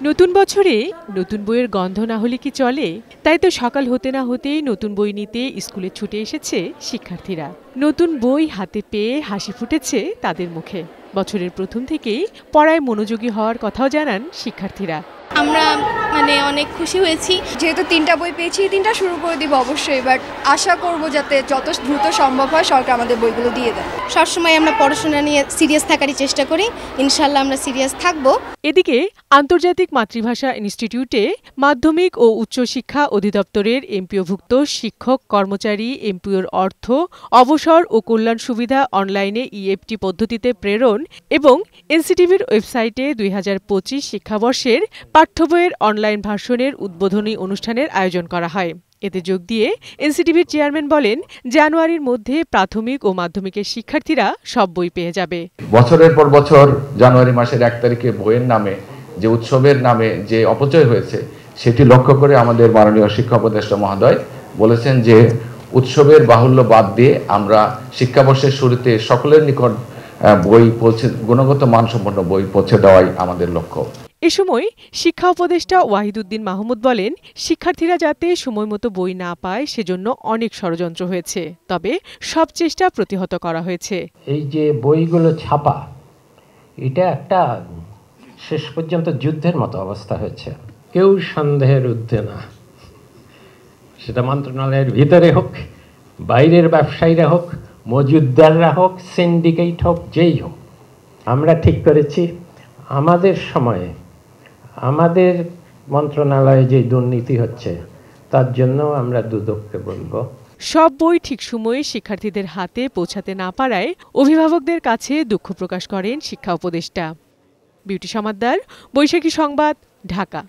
নতুন বছরে নতুন বইয়ের গন্ধ না হলে কি চলে? তাই তো সকাল হতে না হতেই নতুন বই নিতে স্কুলে ছুটে এসেছে শিক্ষার্থীরা। নতুন বই হাতে পেয়ে হাসি ফুটেছে তাদের মুখে। বছরের প্রথম থেকেই পড়ায় মনোযোগী হওয়ার কথাও জানান শিক্ষার্থীরা। আমরা অনেক খুশি হয়েছি, যেহেতু 3টা বই পেয়েছি, 3টা শুরু করে দিব অবশ্যই, বাট আশা করব যাতে যত দ্রুত সম্ভব হয় সরকার আমাদের বইগুলো দিয়ে দেয়। সবসময় আমরা পড়াশোনা নিয়ে সিরিয়াস থাকারই চেষ্টা করি, ইনশাল্লাহ আমরা সিরিয়াস থাকব। এদিকে আন্তর্জাতিক মাতৃভাষা ইনস্টিটিউটে মাধ্যমিক ও উচ্চশিক্ষা অধিদপ্তরের এমপিওভুক্ত শিক্ষক কর্মচারী এমপিওর অর্থ, অবসর ও কল্যাণ সুবিধা অনলাইনে ইএফটি পদ্ধতিতে প্রেরণ এবং এনসিটিভির ওয়েবসাইটে 2025 শিক্ষাবর্ষের পাঠ্য বইয়ের অনলাইন ভার্সনের উদ্বোধনী অনুষ্ঠানের আয়োজন করা হয়। এতে যোগ দিয়ে এনসিটিভির চেয়ারম্যান বলেন, জানুয়ারির মধ্যে প্রাথমিক ও মাধ্যমিকের শিক্ষার্থীরা সব বই পেয়ে যাবে। বছরের পর বছর জানুয়ারি মাসের 1 তারিখে বইয়ের নামে যে উৎসবের নামে যে অপচয় হয়েছে, সেটি লক্ষ্য করে আমাদের মাননীয় শিক্ষা উপদেষ্টা মহোদয় বলেছেন যে উৎসবের বাহুল্য বাদ দিয়ে আমরা শিক্ষাবর্ষের শুরুতে সকলের নিকট বই পৌঁছে গুণগত মানসম্পন্ন বই পৌঁছে দেওয়াই আমাদের লক্ষ্য। এ সময় শিক্ষা উপদেষ্টা ওয়াহিদুদ্দিন মাহমুদ বলেন, শিক্ষার্থীরা যাতে সময়মতো বই না পায় সেজন্য অনেক ষড়যন্ত্র হয়েছে, তবে সব চেষ্টা প্রতিহত করা হয়েছে। এই যে বইগুলো ছাপা, এটা একটা শেষ পর্যন্ত যুদ্ধের মতো অবস্থা হয়েছে। কেউ সন্দেহের ঊর্ধ্বে না, সেটা মন্ত্রণালয়ের ভিতরে হোক, বাইরের ব্যবসায়ীরা হোক, মজুতদাররা হোক, সিন্ডিকেট হোক, যেই হোক, আমরা ঠিক করেছি আমাদের সময়ে আমাদের মন্ত্রণালয়ে যে দুর্নীতি হচ্ছে তার জন্য আমরা দুদককে বলবো। সব বই ঠিক সময়ে শিক্ষার্থীদের হাতে পৌঁছাতে না পারায় অভিভাবকদের কাছে দুঃখ প্রকাশ করেন শিক্ষা উপদেষ্টা। বিউটি সমাদ্দার, বৈশাখী সংবাদ, ঢাকা।